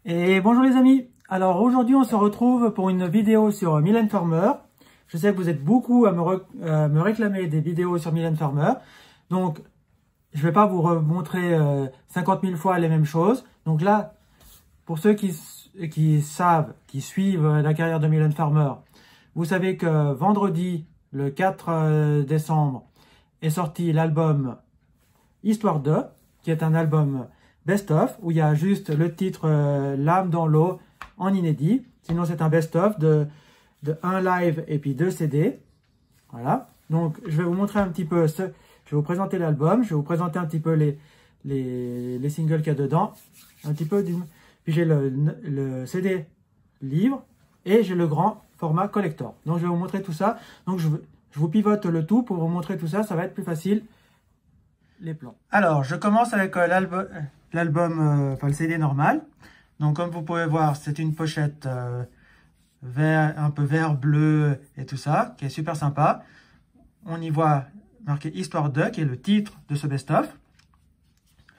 Et bonjour les amis, alors aujourd'hui on se retrouve pour une vidéo sur Mylène Farmer. Je sais que vous êtes beaucoup à me réclamer des vidéos sur Mylène Farmer. Donc je ne vais pas vous remontrer 50 000 fois les mêmes choses. Donc là, pour ceux qui savent, qui suivent la carrière de Mylène Farmer, vous savez que vendredi, le 4 décembre, est sorti l'album Histoire de, qui est un album best-of, où il y a juste le titre L'âme dans l'eau en inédit. Sinon, c'est un best-of de 1 live et puis 2 CD. Voilà. Donc, je vais vous montrer un petit peu, je vais vous présenter l'album, je vais vous présenter un petit peu les singles qu'il y a dedans. Un petit peu Puis j'ai le CD livre et j'ai le grand format collector. Donc, je vais vous montrer tout ça. Donc, je vous pivote le tout pour vous montrer tout ça. Ça va être plus facile. Les plans. Alors, je commence avec l'album, enfin le CD normal. Donc, comme vous pouvez voir, c'est une pochette vert, un peu vert, bleu et tout ça, qui est super sympa. On y voit marqué Histoire de, qui est le titre de ce best-of.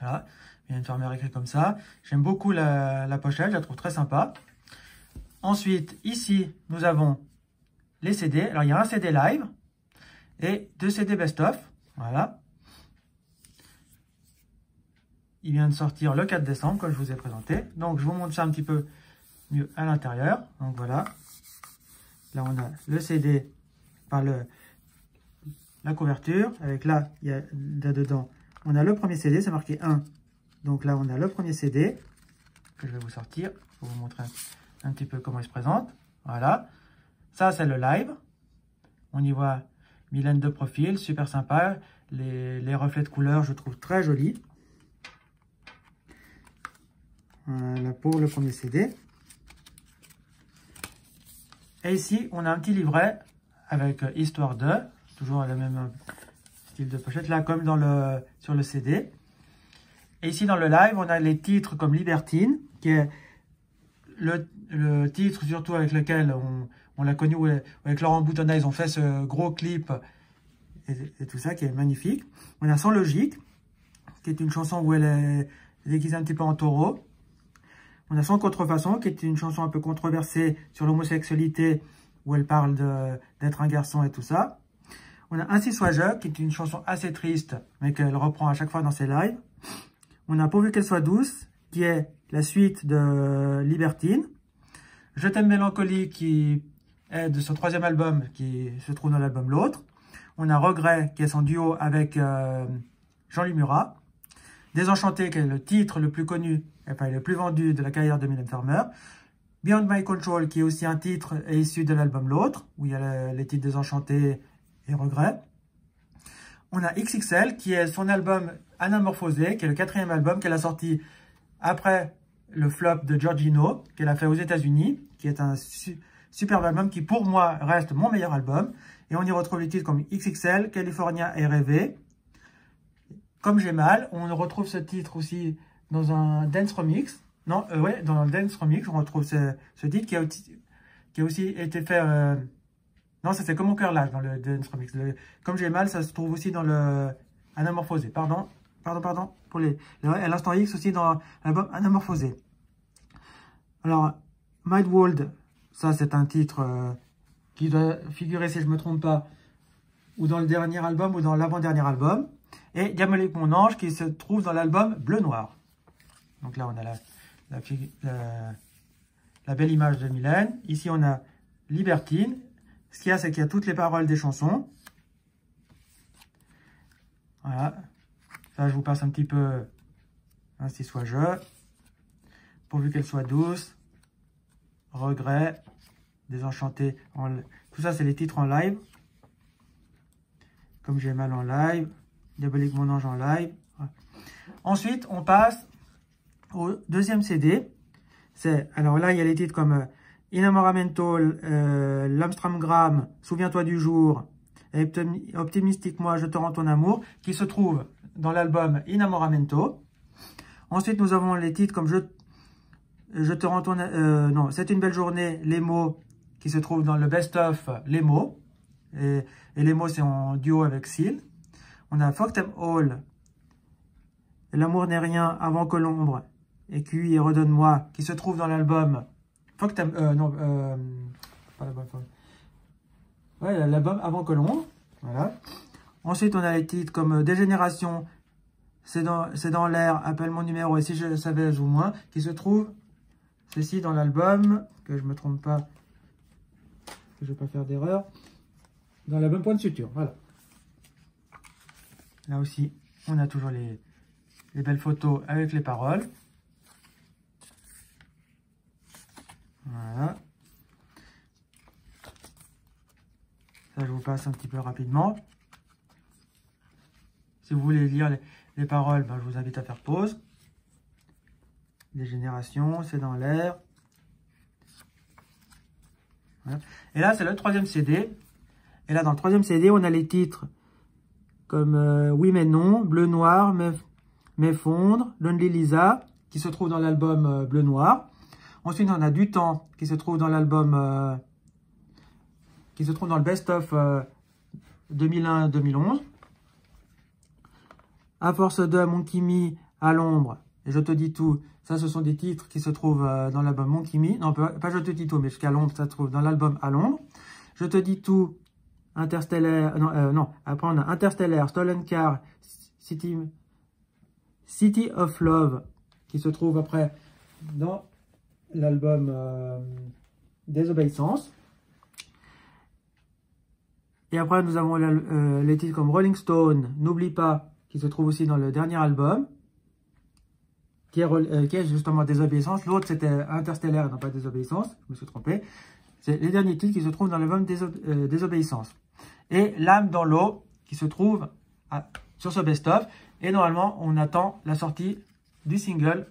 Voilà, il y a une fermière écrit comme ça. J'aime beaucoup la pochette, je la trouve très sympa. Ensuite, ici, nous avons les CD. Alors, il y a un CD live et 2 CD best-of. Voilà. Il vient de sortir le 4 décembre, comme je vous ai présenté. Donc, je vous montre ça un petit peu mieux à l'intérieur. Donc, voilà. Là, on a le CD, enfin la couverture. Avec là, il y a là-dedans, on a le premier CD, c'est marqué 1. Donc là, on a le premier CD que je vais vous sortir pour vous montrer un petit peu comment il se présente. Voilà. Ça, c'est le live. On y voit Mylène de profil, super sympa. Les reflets de couleur, je trouve très jolis. Voilà pour le premier CD. Et ici, on a un petit livret avec Histoire de, toujours le même style de pochette, là comme sur le CD. Et ici, dans le live, on a les titres comme Libertine, qui est le titre surtout avec lequel on l'a connu, avec Laurent Boutonnat, ils ont fait ce gros clip et tout ça, qui est magnifique. On a Sans logique, qui est une chanson où elle est déguisée un petit peu en taureau. On a Sans contrefaçon, qui est une chanson un peu controversée sur l'homosexualité, où elle parle d'être un garçon et tout ça. On a Ainsi soit-je, qui est une chanson assez triste, mais qu'elle reprend à chaque fois dans ses lives. On a Pourvu qu'elle soit douce, qui est la suite de Libertine. Je t'aime mélancolie, qui est de son 3e album, qui se trouve dans l'album L'autre. On a Regret, qui est son duo avec Jean-Louis Murat. Désenchanté, qui est le titre le plus connu, enfin le plus vendu de la carrière de Mylène Farmer. Beyond My Control, qui est aussi un titre est issu de l'album L'autre, où il y a les titres Désenchanté et Regret. On a XXL, qui est son album Anamorphosé, qui est le 4e album qu'elle a sorti après le flop de Giorgino, qu'elle a fait aux États-Unis, qui est un superbe album qui, pour moi, reste mon meilleur album. Et on y retrouve les titres comme XXL, California et Rêver. Comme j'ai mal, on retrouve ce titre aussi dans un dance remix. Non, ouais, dans le dance remix, on retrouve ce titre qui a aussi été fait. Non, ça c'est Comme mon cœur lâche dans le dance remix. Comme j'ai mal, ça se trouve aussi dans le Anamorphosé. Pardon. Pour l'instant X aussi dans l'album Anamorphosé. Alors, Mad World, ça c'est un titre qui doit figurer, si je ne me trompe pas, ou dans le dernier album ou dans l'avant-dernier album. Et Diabolique mon ange qui se trouve dans l'album Bleu Noir. Donc là, on a la belle image de Mylène. Ici, on a Libertine. Ce qu'il y a, c'est qu'il y a toutes les paroles des chansons. Voilà. Ça, je vous passe un petit peu Ainsi soit-je. Pourvu qu'elle soit douce. Regret. Désenchanté. Tout ça, c'est les titres en live. Comme j'ai mal en live. Diabolique mon ange en live. Ensuite, on passe au 2e CD. Alors là, il y a les titres comme Inamoramento, l'Amstramgram, Souviens-toi du jour, Optimistique moi, je te rends ton amour, qui se trouvent dans l'album Inamoramento. Ensuite, nous avons les titres comme Je te rends ton... non, C'est une belle journée, Les mots, qui se trouvent dans le best-of Les mots. Et Les mots, c'est en duo avec Seal. On a Fuck Them All, L'amour n'est rien avant que l'ombre, et QI et Redonne-moi, qui se trouve dans l'album... Faut que t'aimes... non, pas l'album. Ouais, l'album Avant que l'ombre. Voilà. Ensuite, on a les titres comme Dégénération, C'est dans l'air, Appelle mon numéro et Si je le savais ou moins, qui se trouvent, ceci dans l'album, que je ne me trompe pas, que je ne vais pas faire d'erreur, dans l'album Point de suture. Voilà. Là aussi, on a toujours les belles photos avec les paroles. Voilà. Ça, je vous passe un petit peu rapidement. Si vous voulez lire les paroles, ben, je vous invite à faire pause. Dégénération, C'est dans l'air. Voilà. Et là, c'est le 3e CD. Et là, dans le 3e CD, on a les titres comme Oui mais non, Bleu Noir, M'effondre, Lonely Lisa, qui se trouve dans l'album Bleu Noir. Ensuite, on a Du temps, qui se trouve dans l'album, qui se trouve dans le best-of 2001-2011. À force de Mon Kimi, À l'ombre, et Je te dis tout. Ça, ce sont des titres qui se trouvent dans l'album Mon Kimi. Non, pas Je te dis tout, mais Jusqu'à l'ombre, ça se trouve dans l'album À l'ombre. Je te dis tout, Interstellaire, non, après on a Interstellaire, Stolen Car, City of Love, qui se trouve après dans l'album Désobéissance. Et après, nous avons les titres comme Rolling Stone, N'oublie pas, qui se trouve aussi dans le dernier album, qui est justement Désobéissance. L'autre, c'était Interstellaire, non pas Désobéissance, je me suis trompé. C'est les derniers titres qui se trouvent dans l'album Désobéissance. Et L'âme dans l'eau, qui se trouve sur ce best-of. Et normalement, on attend la sortie du single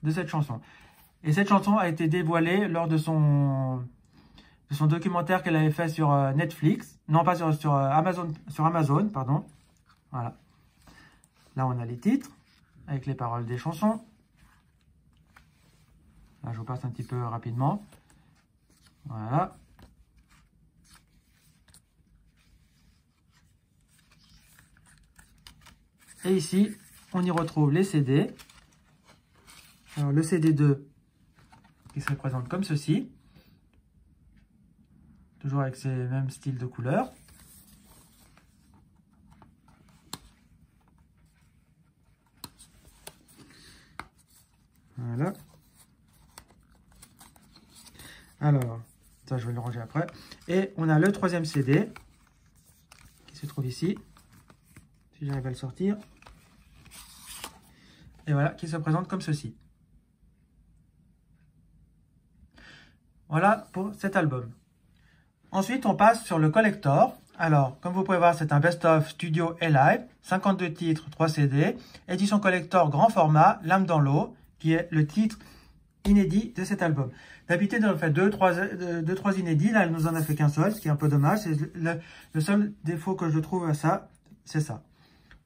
de cette chanson. Et cette chanson a été dévoilée lors de son documentaire qu'elle avait fait sur Netflix. Non, pas sur Amazon, pardon. Voilà. Là, on a les titres avec les paroles des chansons. Là, je vous passe un petit peu rapidement. Voilà. Et ici, on y retrouve les CD. Alors, le CD 2 qui se présente comme ceci. Toujours avec ces mêmes styles de couleurs. Voilà. Alors, ça je vais le ranger après. Et on a le 3e CD qui se trouve ici. Si j'arrive à le sortir. Et voilà, qui se présente comme ceci. Voilà pour cet album. Ensuite, on passe sur le collector. Alors, comme vous pouvez voir, c'est un best-of studio et live. 52 titres, 3 CD. Édition collector grand format, L'âme dans l'eau, qui est le titre inédit de cet album. D'habitude, on fait 2-3 inédits. Là, elle nous en a fait qu'un seul, ce qui est un peu dommage. C'est le seul défaut que je trouve à ça, c'est ça.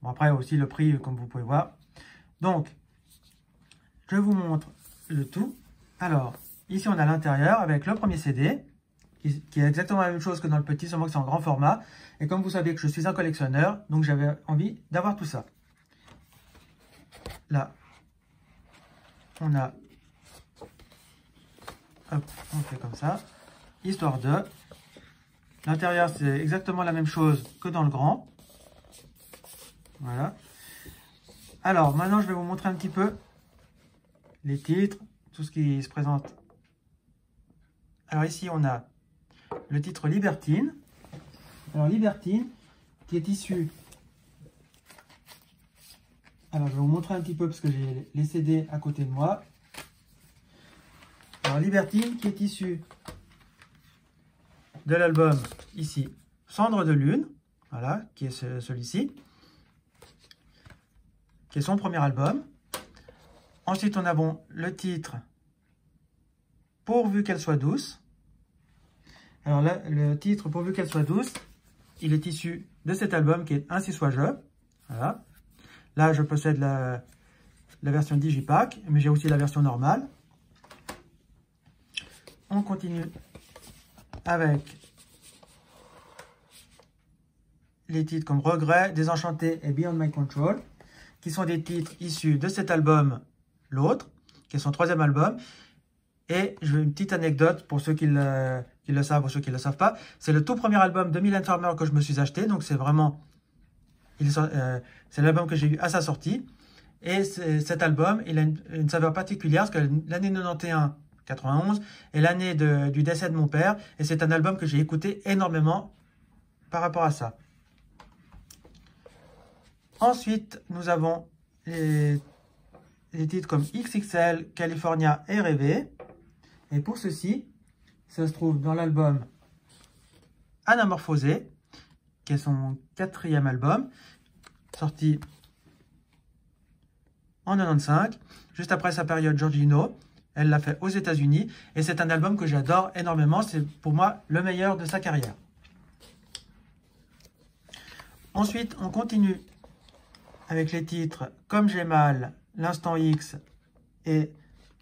Bon, après, aussi le prix, comme vous pouvez voir. Donc, je vous montre le tout. Alors, ici, on a l'intérieur avec le premier CD, qui est exactement la même chose que dans le petit, seulement que c'est en grand format. Et comme vous savez que je suis un collectionneur, donc j'avais envie d'avoir tout ça. Là, on a... Hop, on fait comme ça. Histoire de... L'intérieur, c'est exactement la même chose que dans le grand. Voilà. Alors, maintenant, je vais vous montrer un petit peu les titres, tout ce qui se présente. Alors ici, on a le titre Libertine. Alors, Libertine, qui est issu... Alors, je vais vous montrer un petit peu, parce que j'ai les CD à côté de moi. Alors, Libertine, qui est issu de l'album, ici, Cendre de lune. Voilà, qui est celui-ci. Qui est son premier album. Ensuite, on a le titre Pourvu qu'elle soit douce. Alors là, le titre Pourvu qu'elle soit douce, il est issu de cet album qui est Ainsi soit je. Voilà. Là, je possède la version Digipack, mais j'ai aussi la version normale. On continue avec les titres comme Regret, Désenchanté et Beyond My Control, qui sont des titres issus de cet album, l'autre, qui est son 3e album. Et je veux une petite anecdote pour ceux qui le savent ou ceux qui ne le savent pas. C'est le tout premier album de Mylène Farmer que je me suis acheté. Donc c'est vraiment... c'est l'album que j'ai eu à sa sortie. Et cet album, il a une saveur particulière parce que l'année 91, 91 est l'année du décès de mon père. Et c'est un album que j'ai écouté énormément par rapport à ça. Ensuite, nous avons les titres comme XXL, California et Rêver. Et pour ceci, ça se trouve dans l'album Anamorphosé, qui est son 4e album, sorti en 95, juste après sa période Giorgino. Elle l'a fait aux États-Unis et c'est un album que j'adore énormément. C'est pour moi le meilleur de sa carrière. Ensuite, on continue avec les titres Comme j'ai mal, L'Instant X et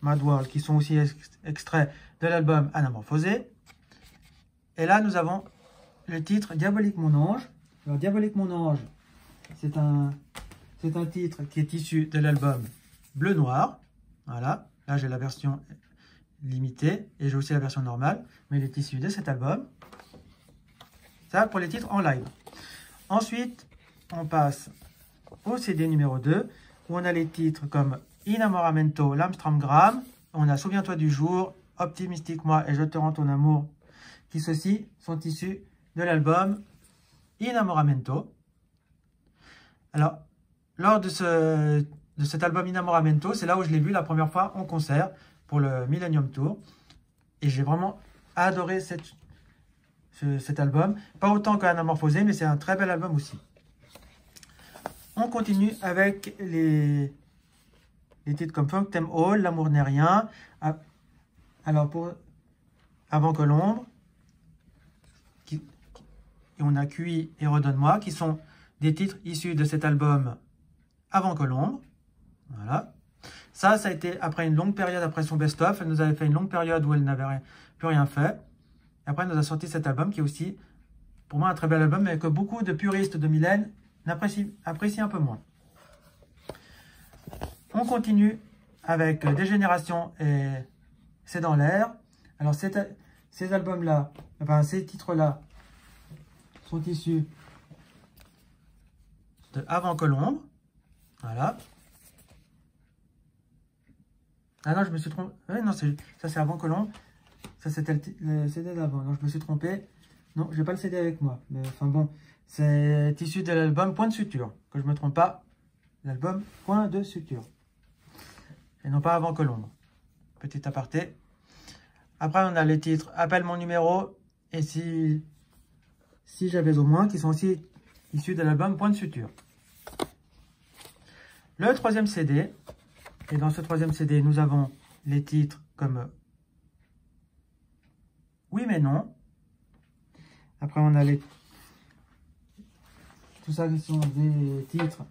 Mad World, qui sont aussi extraits de l'album Anamorphosé. Et là, nous avons le titre Diabolique mon ange. Alors, Diabolique mon ange, c'est un titre qui est issu de l'album Bleu Noir. Voilà, là j'ai la version limitée et j'ai aussi la version normale, mais il est issu de cet album. Ça pour les titres en live. Ensuite, on passe au CD numéro 2, où on a les titres comme Inamoramento, l'Amstramgram, on a Souviens-toi du jour, Optimistique moi et Je te rends ton amour, qui ceux-ci sont issus de l'album Inamoramento. Alors, lors de cet album Inamoramento, c'est là où je l'ai vu la première fois en concert pour le Millennium Tour. Et j'ai vraiment adoré cet album. Pas autant qu'Anamorphosé, mais c'est un très bel album aussi. On continue avec les titres comme Funk Them All, L'amour n'est rien. Alors pour Avant que l'ombre, et on a QI et Redonne-moi, qui sont des titres issus de cet album Avant que l'ombre. Voilà. Ça a été après une longue période, après son best-of. Elle nous avait fait une longue période où elle n'avait plus rien fait. Et après, elle nous a sorti cet album qui est aussi, pour moi, un très bel album, mais que beaucoup de puristes de Mylène apprécient un peu moins. On continue avec Des générations et C'est dans l'air. Alors, ces albums-là, enfin, ces titres-là sont issus de Avant que l'ombre. Voilà. Ah non, je me suis trompé. Ouais, non, ça c'est Avant que l'ombre. Ça c'était le CD d'avant. Non, je me suis trompé. Non, j'ai pas le CD avec moi. Mais enfin bon, c'est issu de l'album Point de suture. Que je me trompe pas. L'album Point de suture. Et non pas Avant que l'ombre. Petit aparté. Après, on a les titres Appelle mon numéro et Si j'avais au moins, qui sont aussi issus de l'album Point de suture. Le 3e CD. Et dans ce 3e CD, nous avons les titres comme Oui mais non. Après, on a tout ça qui sont des titres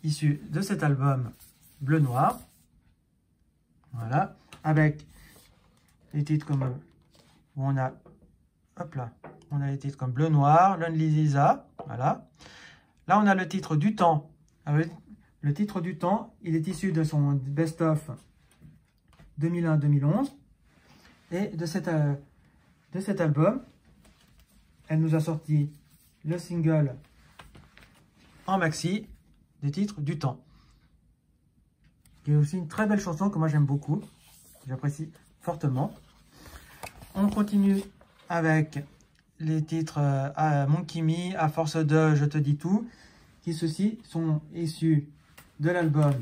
issus de cet album Bleu Noir. Voilà. Avec les titres comme où on a on a les titres comme Bleu Noir, Lonely Lisa. Voilà. Là, on a le titre Du temps. Alors, le titre Du temps, il est issu de son best-of 2001-2011. Et de cet album, elle nous a sorti le single en maxi des titres Du temps. Qui est aussi une très belle chanson que moi j'aime beaucoup. J'apprécie fortement. On continue avec les titres Mon Kimi, À force de Je te dis tout, qui ceux-ci sont issus de l'album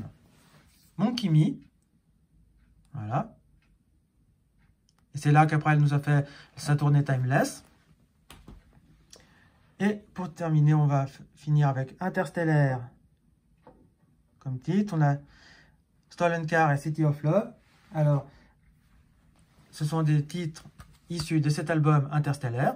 Mon Kimi. Voilà. Et c'est là qu'après elle nous a fait sa tournée Timeless. Et pour terminer, on va finir avec Interstellaire comme titre. On a Stolen Car et City of Love. Alors, ce sont des titres issus de cet album Interstellaire,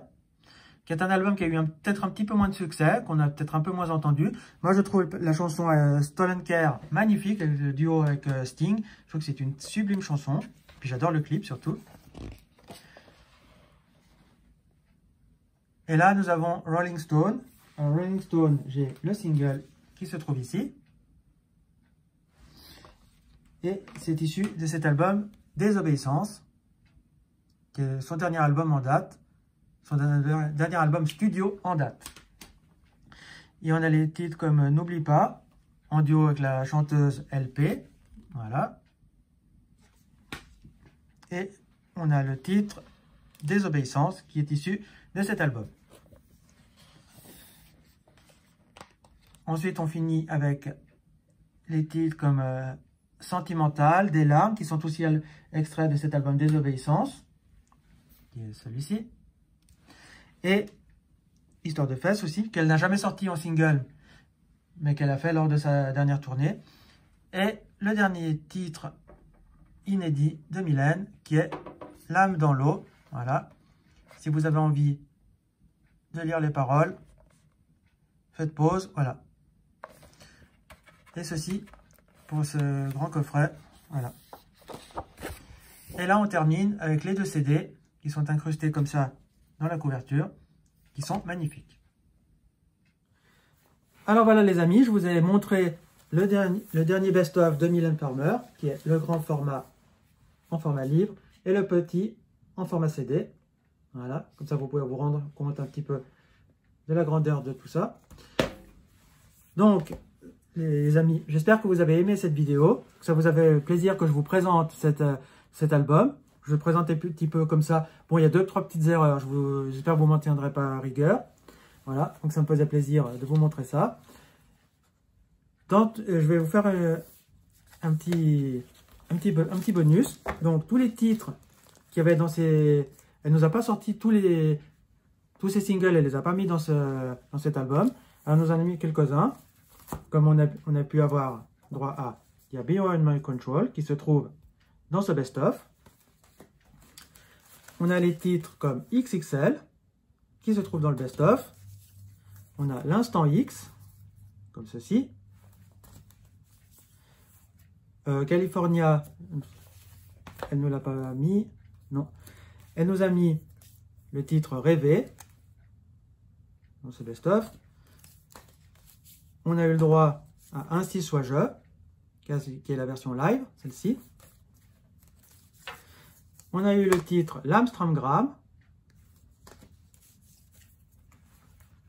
qui est un album qui a eu peut-être un petit peu moins de succès, qu'on a peut-être un peu moins entendu. Moi, je trouve la chanson Stolen Care magnifique, le duo avec Sting. Je trouve que c'est une sublime chanson. Puis j'adore le clip surtout. Et là, nous avons Rolling Stone. Alors, Rolling Stone, j'ai le single qui se trouve ici. Et c'est issu de cet album Désobéissance, qui est son dernier album en date, son dernier album studio en date. Et on a les titres comme N'oublie pas, en duo avec la chanteuse LP, voilà. Et on a le titre Désobéissance qui est issu de cet album. Ensuite, on finit avec les titres comme Sentimental, Des larmes, qui sont aussi extraits de cet album Désobéissance, qui est celui-ci. Et Histoire de fesses aussi, qu'elle n'a jamais sorti en single, mais qu'elle a fait lors de sa dernière tournée. Et le dernier titre inédit de Mylène, qui est L'âme dans l'eau. Voilà. Si vous avez envie de lire les paroles, faites pause. Voilà. Et ceci pour ce grand coffret. Voilà. Et là, on termine avec les 2 CD qui sont incrustés comme ça dans la couverture, qui sont magnifiques. Alors voilà les amis, je vous ai montré le dernier best-of de Mylène Farmer, qui est le grand format en format livre et le petit en format CD. Voilà, comme ça vous pouvez vous rendre compte un petit peu de la grandeur de tout ça. Donc, les amis, j'espère que vous avez aimé cette vidéo, que ça vous a fait plaisir que je vous présente cet album. Je vais le présenter un petit peu comme ça. Bon, il y a 2-3 petites erreurs, j'espère que vous ne m'en tiendrez pas à rigueur. Voilà, donc ça me faisait plaisir de vous montrer ça. Donc, je vais vous faire un petit bonus. Donc, tous les titres qu'il y avait dans ces... Elle ne nous a pas sorti tous ces singles, elle ne les a pas mis dans cet album. Elle nous en a mis quelques-uns. Comme on a pu avoir droit à... Il y a Beyond My Control qui se trouve dans ce best-of. On a les titres comme XXL qui se trouve dans le best-of. On a l'Instant X, comme ceci. California, elle ne l'a pas mis. Non. Elle nous a mis le titre Rêver dans ce best-of. On a eu le droit à Ainsi soit-je, qui est la version live, celle-ci. On a eu le titre L'Amstramgram.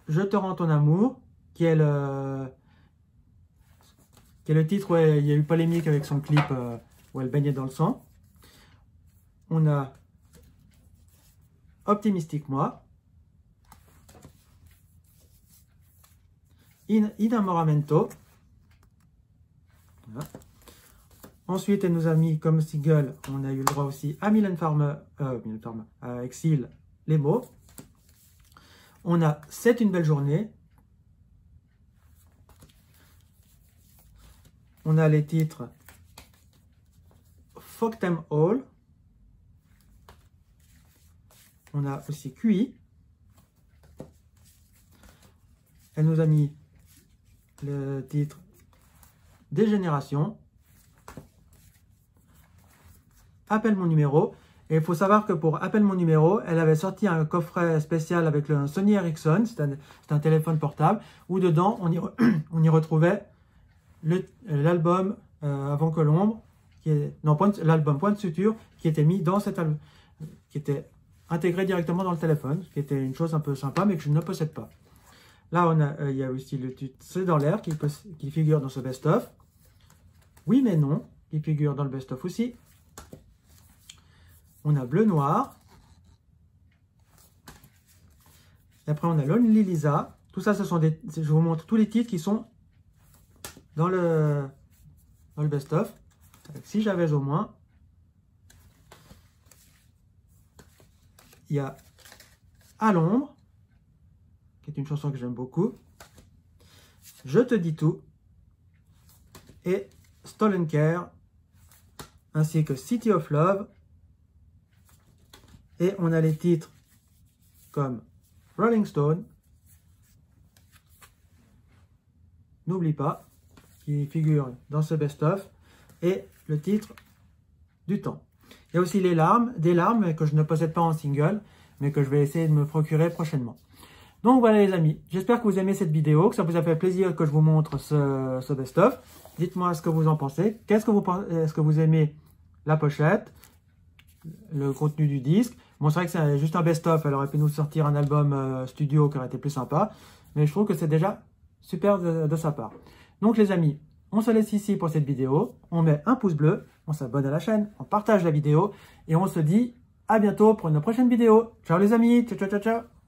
Je te rends ton amour, qui est le titre où il y a eu polémique avec son clip où elle baignait dans le sang. On a Optimistique moi. Inamoramento. Voilà. Ensuite, elle nous a mis comme single, on a eu le droit aussi à Mylène Farmer, à Exil, les mots. On a C'est une belle journée. On a les titres Fuck Them All. On a aussi QI. Elle nous a mis le titre Des générations. Appelle mon numéro. Et il faut savoir que pour Appelle mon numéro, elle avait sorti un coffret spécial avec le Sony Ericsson. C'est un téléphone portable où dedans, on y retrouvait l'album Avant que l'ombre, l'album Point de suture, qui était mis dans cet album, qui était intégré directement dans le téléphone, ce qui était une chose un peu sympa, mais que je ne possède pas. Là, il y a aussi le titre C'est dans l'air qui figure dans ce best-of. Oui mais non, qui figure dans le best-of aussi. On a Bleu Noir. Et après, on a Lonely Lisa. Tout ça, ce sont je vous montre tous les titres qui sont dans le best-of. Si j'avais au moins. Il y a À l'ombre, qui est une chanson que j'aime beaucoup. Je te dis tout. Et Stolen Care, ainsi que City of Love. Et on a les titres comme Rolling Stone, N'oublie pas, qui figure dans ce best-of, et le titre Du temps. Il y a aussi des larmes que je ne possède pas en single, mais que je vais essayer de me procurer prochainement. Donc voilà les amis, j'espère que vous aimez cette vidéo, que ça vous a fait plaisir que je vous montre ce best-of. Dites-moi ce que vous en pensez. Est-ce que vous aimez la pochette, le contenu du disque? Bon, c'est vrai que c'est juste un best-of, elle aurait pu nous sortir un album studio qui aurait été plus sympa. Mais je trouve que c'est déjà super de sa part. Donc les amis, on se laisse ici pour cette vidéo. On met un pouce bleu, on s'abonne à la chaîne, on partage la vidéo et on se dit à bientôt pour une prochaine vidéo. Ciao les amis, ciao ciao ciao ciao.